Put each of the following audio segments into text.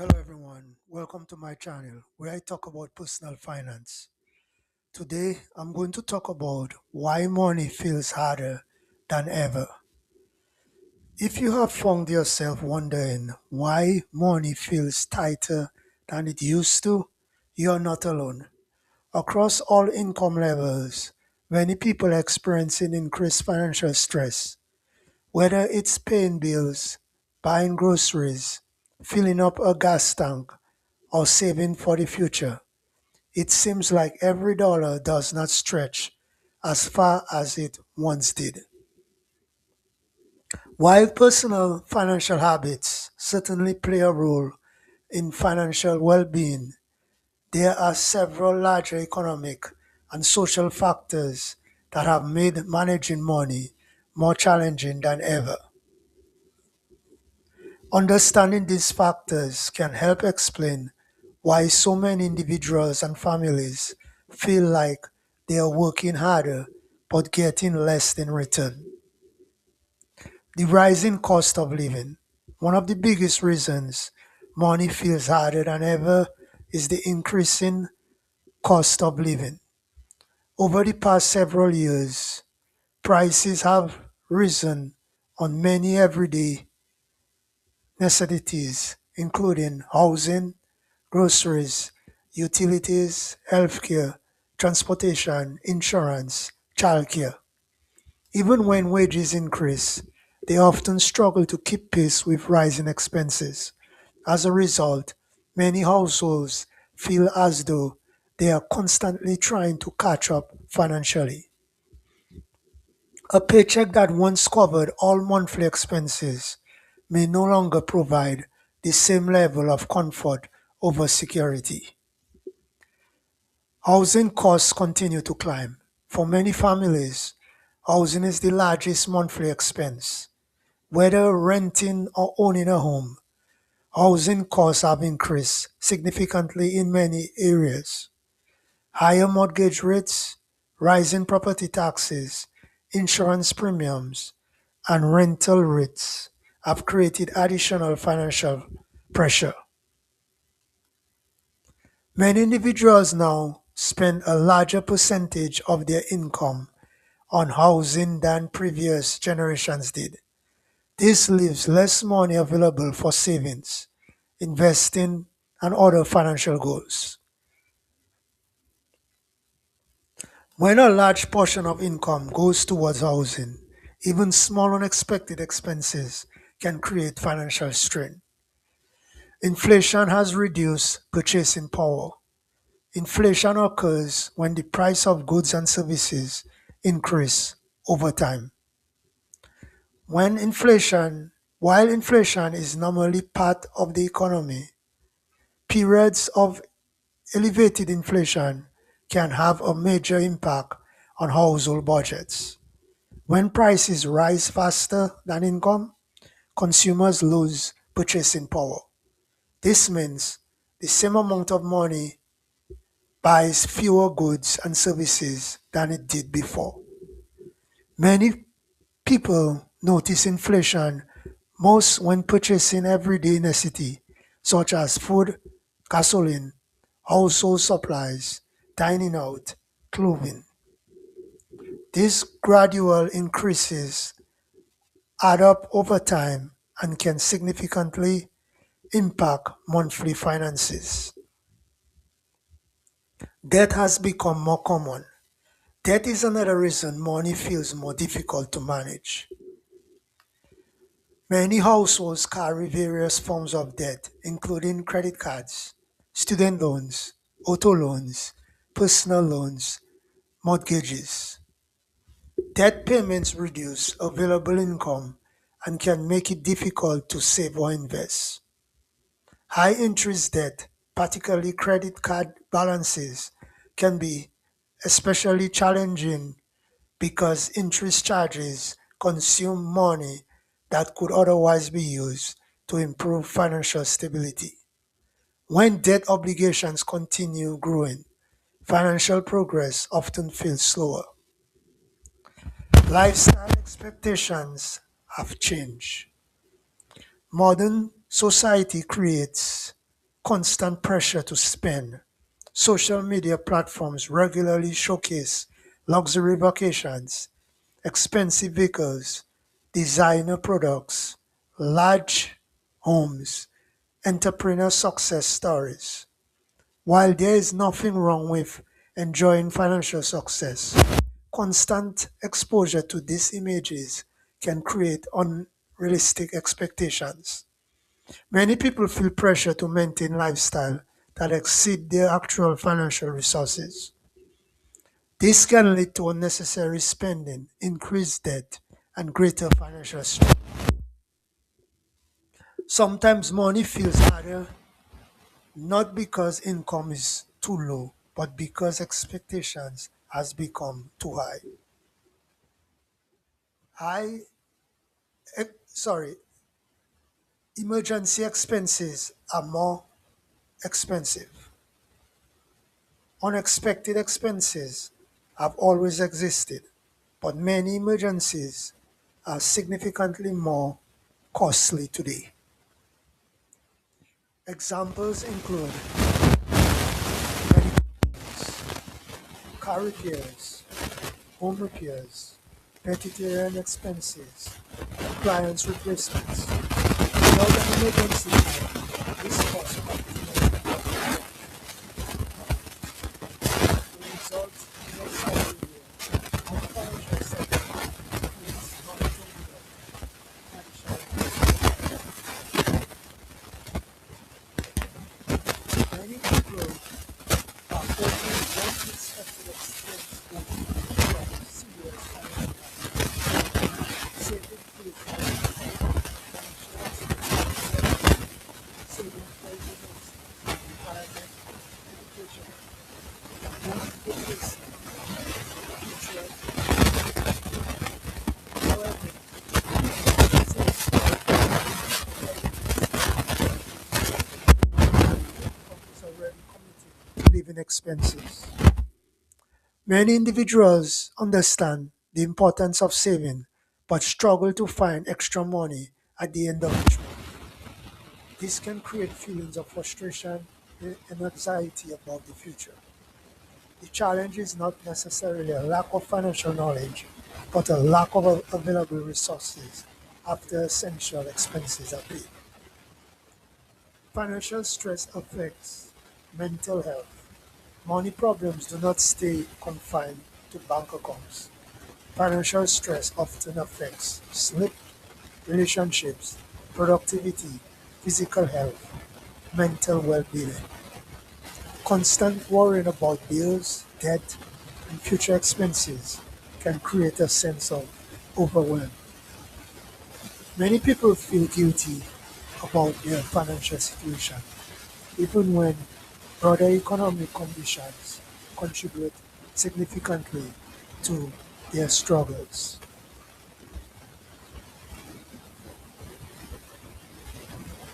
Hello everyone, welcome to my channel where I talk about personal finance. Today I'm going to talk about why money feels harder than ever. If you have found yourself wondering why money feels tighter than it used to, you are not alone. Across all income levels, many people are experiencing increased financial stress, whether it's paying bills, buying groceries, filling up a gas tank, or saving for the future. It seems like every dollar does not stretch as far as it once did. While personal financial habits certainly play a role in financial well being, there are several larger economic and social factors that have made managing money more challenging than ever. Understanding these factors can help explain why so many individuals and families feel like they are working harder but getting less in return. The rising cost of living. One of the biggest reasons money feels harder than ever is the increasing cost of living. Over the past several years, prices have risen on many everyday necessities, including housing, groceries, utilities, healthcare, transportation, insurance, childcare. Even when wages increase, they often struggle to keep pace with rising expenses. As a result, many households feel as though they are constantly trying to catch up financially. A paycheck that once covered all monthly expenses may no longer provide the same level of comfort over security. Housing costs continue to climb. For many families, housing is the largest monthly expense. Whether renting or owning a home, housing costs have increased significantly in many areas. Higher mortgage rates, rising property taxes, insurance premiums, and rental rates have created additional financial pressure. Many individuals now spend a larger percentage of their income on housing than previous generations did. This leaves less money available for savings, investing, and other financial goals. When a large portion of income goes towards housing, even small unexpected expenses can create financial strain. Inflation has reduced purchasing power. Inflation occurs when the price of goods and services increase over time. When inflation, while inflation is normally part of the economy, periods of elevated inflation can have a major impact on household budgets. When prices rise faster than income, consumers lose purchasing power. This means the same amount of money buys fewer goods and services than it did before. Many people notice inflation most when purchasing everyday necessity such as food, gasoline, household supplies, dining out, clothing. These gradual increases add up over time and can significantly impact monthly finances. Debt has become more common. Debt is another reason money feels more difficult to manage. Many households carry various forms of debt, including credit cards, student loans, auto loans, personal loans, mortgages. Debt payments reduce available income and can make it difficult to save or invest. High interest debt, particularly credit card balances, can be especially challenging because interest charges consume money that could otherwise be used to improve financial stability. When debt obligations continue growing, financial progress often feels slower. Lifestyle expectations have changed. Modern society creates constant pressure to spend. Social media platforms regularly showcase luxury vacations, expensive vehicles, designer products, large homes, entrepreneur success stories. While there is nothing wrong with enjoying financial success, constant exposure to these images can create unrealistic expectations. Many people feel pressure to maintain lifestyle that exceed their actual financial resources. This can lead to unnecessary spending, increased debt, and greater financial stress. Sometimes money feels harder not because income is too low, but because expectations has become too high. High, sorry, emergency expenses are more expensive. Unexpected expenses have always existed, but many emergencies are significantly more costly today. Examples include medical bills, car repairs, home repairs, vegetarian expenses, appliance replacements. Without an emergency fund, this cost often result in a salary and financial sector is not traditional. Many people are facing unexpected expense from serious financial saving saving for retirement, education, home replacement, future. However, is already committed to living expenses. Many individuals understand the importance of saving but struggle to find extra money at the end of each month. This can create feelings of frustration and anxiety about the future. The challenge is not necessarily a lack of financial knowledge, but a lack of available resources after essential expenses are paid. Financial stress affects mental health. Money problems do not stay confined to bank accounts. Financial stress often affects sleep, relationships, productivity, physical health, mental well being. Constant worrying about bills, debt, and future expenses can create a sense of overwhelm. Many people feel guilty about their financial situation, even when broader economic conditions contribute significantly to their struggles.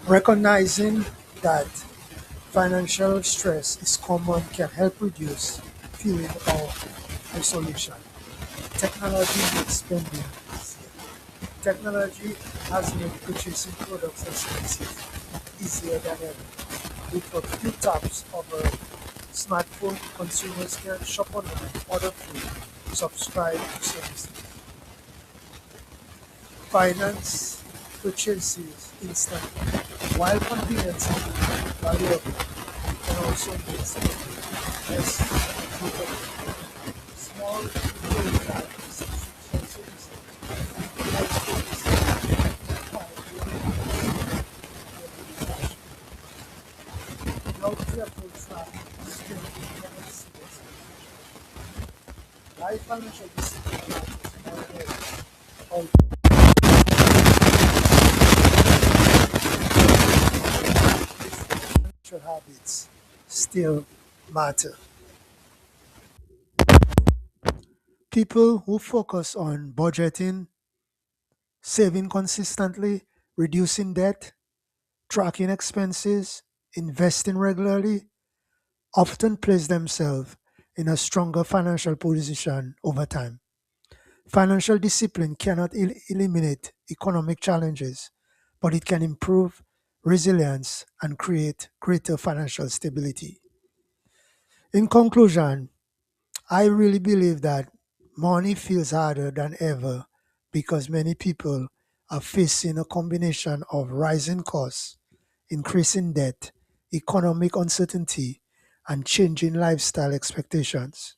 Recognizing that financial stress is common can help reduce feeling of isolation. Technology makes spending easier. Technology has made purchasing products and services easier than ever. With a few taps of a smartphone, consumers can shop online, order food, subscribe to services, finance purchases instantly. While convenience is valuable, it can also make spending less comfortable. Small retail charges, subscription services, without careful tracking, spending can exceed life financial discipline matters more than financial habits still matter. People who focus on budgeting, saving consistently, reducing debt, tracking expenses, investing regularly, often place themselves in a stronger financial position over time. Financial discipline cannot eliminate economic challenges, but it can improve resilience, and create greater financial stability. In conclusion, I really believe that money feels harder than ever because many people are facing a combination of rising costs, increasing debt, economic uncertainty, and changing lifestyle expectations.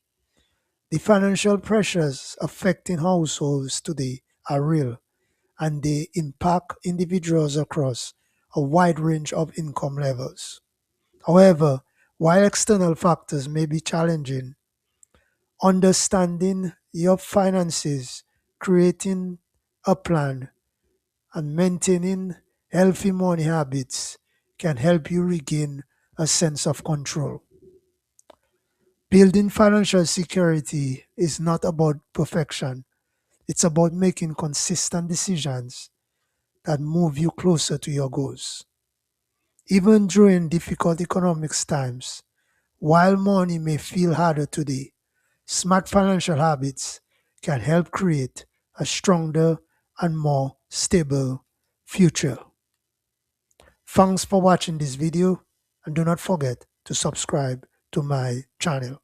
The financial pressures affecting households today are real, and they impact individuals across a wide range of income levels. However, while external factors may be challenging, understanding your finances, creating a plan, and maintaining healthy money habits can help you regain a sense of control. Building financial security is not about perfection, it's about making consistent decisions that move you closer to your goals. Even during difficult economic times, while money may feel harder today, smart financial habits can help create a stronger and more stable future. Thanks for watching this video, and do not forget to subscribe to my channel.